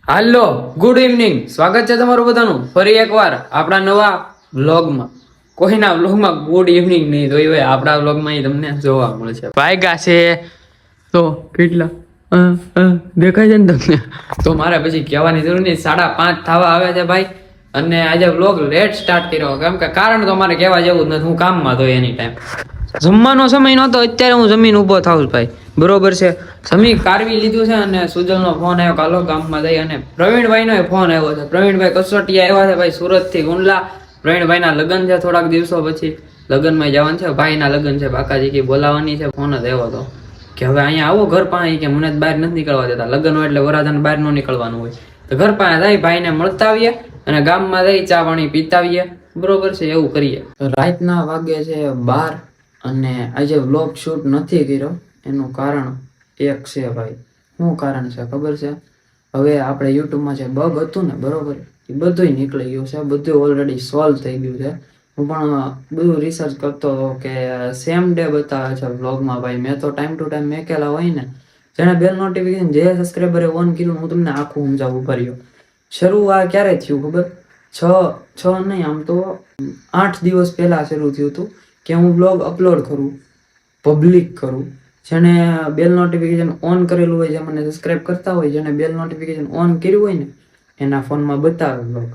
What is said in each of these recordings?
હાલો, good evening. સ્વાગત છે તમારું બધાનું ફરી એકવાર આપણા નવા વ્લોગમાં. કોઈના વ્લોગમાં ગુડ ઇવનિંગ નહીં જોઈ હોય, આપણા વ્લોગમાં તમને જોવા મળશે. વાયગા છે તો કેટલા દેખાય છે ને તમને? તો મારે પછી કહેવાની જરૂર નહીં, 5:30 થવા આવે છે ભાઈ. અને આજે વ્લોગ લેટ સ્ટાર્ટ કર્યો કેમ કે કારણ તો મારે કહેવા જેવું જ નથી, હું કામમાં તો એની ટાઈમ જમવાનો સમય નહોતો, અત્યારે હું જમીન ઊભો થાઉં ભાઈ. બરોબર છે, સમી કારવી લીધું છે અને સુજલનો ફોન આવ્યો કાલો ગામમાં જઈ, અને પ્રવીણભાઈનો ફોન આવ્યો છે. પ્રવીણભાઈ કસોટિયા આવ્યા છે ભાઈ, સુરતથી ગુંડલા. પ્રવીણભાઈના લગ્ન છે થોડાક દિવસો પછી, લગ્નમાં જવાનું છે. ભાઈના લગ્ન છે, બાકાજી કે બોલાવાની છે. ફોન જ આવ્યો હતો કે હવે અહીંયા આવો ઘર પાસે, કે મને બહાર નથી નીકળવા દેતા. લગ્ન હોય એટલે વરાજાને બહાર ન નીકળવાનું હોય, તો ઘર પાસે જઈ ભાઈને મળતા આવીએ અને ગામમાં જઈ ચા પાણી પીતા આવીએ. બરોબર છે, એવું કરીએ. રાતના વાગે છે 12 અને આજે વ્લોગ શૂટ નથી કર્યો. એનું કારણ એક છે ભાઈ. શું કારણ છે ખબર છે? હવે આપણે યુટ્યુબમાં જે બગ હતું ને, બરોબર, એ બધું નીકળી ગયું છે, બધું ઓલરેડી સોલ્વ થઈ ગયું છે. હું પણ બધું રિસર્ચ કરતો હતો કે સેમ ડે બતાવે છે વ્લોગમાં ભાઈ. મેં તો ટાઈમ ટુ ટાઈમ મેકેલા હોય ને, જેને બેલ નોટિફિકેશન જે સબસ્ક્રાઈબરે ઓન કર્યું, હું તમને આખું સમજાવું કર્યો. શરૂ આ ક્યારે થયું ખબર? છ નહીં, આમ તો 8 દિવસ પહેલા શરૂ થયું હતું કે હું બ્લોગ અપલોડ કરું, પબ્લિક કરું. જેને બેલ નોટિફિકેશન ઓન કરેલું હોય, જે મને સબસ્ક્રાઇબ કરતા હોય, જેને બેલ નોટિફિકેશન ઓન કર્યું હોય ને, એના ફોનમાં બતાવે બ્લોગ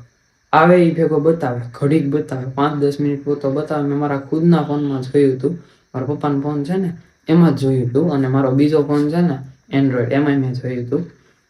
આવે, એ ભેગો બતાવે, ઘડીક બતાવે, 5-10 મિનિટ પૂરતો બતાવે. મેં મારા ખુદના ફોનમાં જોયું હતું, મારા પપ્પાનો ફોન છે ને એમાં જ જોયું હતું, અને મારો બીજો ફોન છે ને એન્ડ્રોઈડ, એમાં મેં જોયું હતું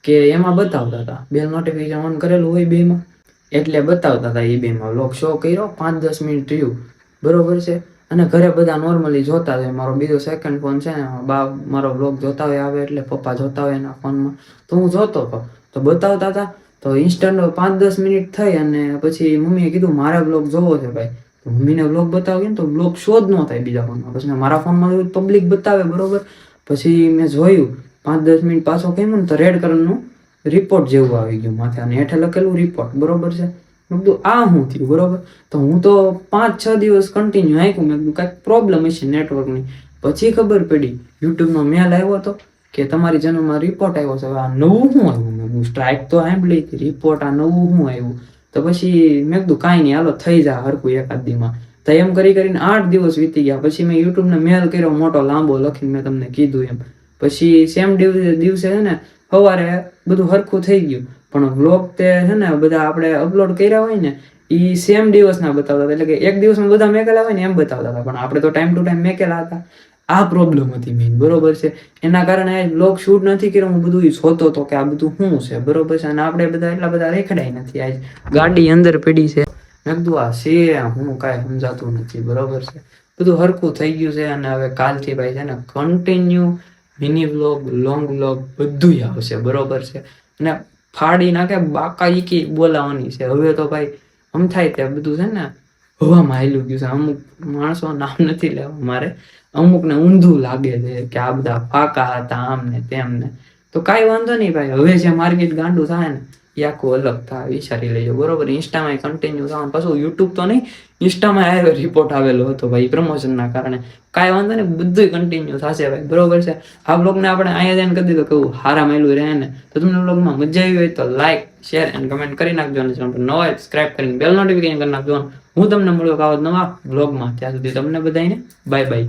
કે એમાં બતાવતા હતા. બેલ નોટિફિકેશન ઓન કરેલું હોય બેમાં, એટલે બતાવતા હતા. એ બેમાં વ્લોગ શો કર્યો, 5-10 મિનિટ રહ્યું, બરોબર છે. અને ઘરે બધા નોર્મલી જોતા હોય. મારો બીજો સેકન્ડ ફોન છે ને, બા મારો વ્લોગ જોતા હોય આવે એટલે પપ્પા જોતા હોય એના ફોનમાં, તો હું જોતો હતો, તો બતાવતા હતા. તો ઇન્સ્ટન્ટ 5-10 મિનિટ થઈ અને પછી મમ્મીએ કીધું મારે વ્લોગ જોવો છે ભાઈ. તો મમ્મીને વ્લોગ બતાવ્યો ને તો વ્લોગ શો જ ન થાય બીજા ફોનમાં. પછી મારા ફોનમાં પબ્લિક બતાવે, બરોબર. પછી મેં જોયું 5-10 મિનિટ પાછો કેમ ને, તો રેડ કલરનું રિપોર્ટ જેવું આવી ગયું માથે, અને હેઠે લખેલું રિપોર્ટ, બરોબર છે. મેં કીધું આ શું થયું, બરોબર. તો હું તો 5-6 દિવસ કન્ટિન્યુ આંક્યું. મેં કીધું કાંઈક પ્રોબ્લેમ હશે નેટવર્કની. પછી ખબર પડી, યુટ્યુબનો મેલ આવ્યો હતો કે તમારી ચેનલમાં રિપોર્ટ આવ્યો છે. આ નવું શું આવ્યું? મેં કીધું સ્ટ્રાઇક તો સાંભળી હતી, રિપોર્ટ આ નવું શું આવ્યું? તો પછી મેં કીધું કાંઈ નહીં, હાલો થઈ જાય હરકું એકાદ દીમાં. તો એમ કરીને 8 દિવસ વીતી ગયા. પછી મેં યુટ્યુબને મેલ કર્યો મોટો લાંબો લખીને, મેં તમને કીધું એમ. પછી સેમ દિવસે છે ને સવારે બધું હરખું થઈ ગયું, પણ વ્લોગ તે છે ને બધા આપણે અપલોડ કર્યા હોય ને, એ સેમ દિવસના બતાવતા હતા. એટલે કે એક દિવસમાં બધા મેકેલા હોય ને એમ બતાવતા હતા, પણ આપણે તો ટાઈમ ટુ ટાઈમ મેકેલા હતા. આ પ્રોબ્લેમ હતી મેઇન, બરોબર છે. એના કારણે વ્લોગ શૂટ નથી કર્યો. હું બધું જોતો હતો કે આ બધું શું છે, બરોબર છે. અને આપણે બધા એટલા બધા રેખડાય નથી. આજ ગાડી અંદર પડી છે, મેં કીધું આ છે હું કાંઈ સમજાતું નથી, બરોબર છે. બધું હરખું થઈ ગયું છે. અને હવે કાલથી ભાઈ છે ને continue mini vlog, long vlog બધું આવશે, બરોબર છે. અને ફાડી નાખે બાકા ઈકી બોલાવાની છે. હવે તો ભાઈ આમ થાય તે બધું છે ને હવામાં હાલ્યું ગયું છે. અમુક માણસો નામ નથી લેવા મારે, અમુકને ઊંધું લાગે છે કે આ બધા ફાકા હતા, આમ ને તેમ ને. તો કાંઈ વાંધો નહીં ભાઈ, હવે જે માર્કેટ ગાંડું થાય ને એ આખું અલગ થાય, વિચારી લેજો, બરોબર. ઇન્સ્ટામાં કન્ટિન્યુ થવાનું. પાછું યુટ્યુબ તો નહીં, ઇન્સ્ટામાં આવ્યો રિપોર્ટ આવેલો હતો ભાઈ પ્રમોશનના કારણે. કાંઈ વાંધો નહીં, બધું કન્ટિન્યુ થશે ભાઈ, બરોબર છે. આ બ્લોગને આપણે અહીંયા જઈને કરી દીધો કેવું હારા માયલું રહે ને. તો તમને બ્લોગમાં મજા આવી હોય તો લાઈક, શેર અને કમેન્ટ કરી નાખજો. અને ચેનલ પર નવા સબસ્ક્રાઇબ કરીને બેલ નોટિફિકેશન કરી નાખજો. હું તમને મળ્યો આવા નવા બ્લોગમાં. ત્યાં સુધી તમને બધાને બાય બાય.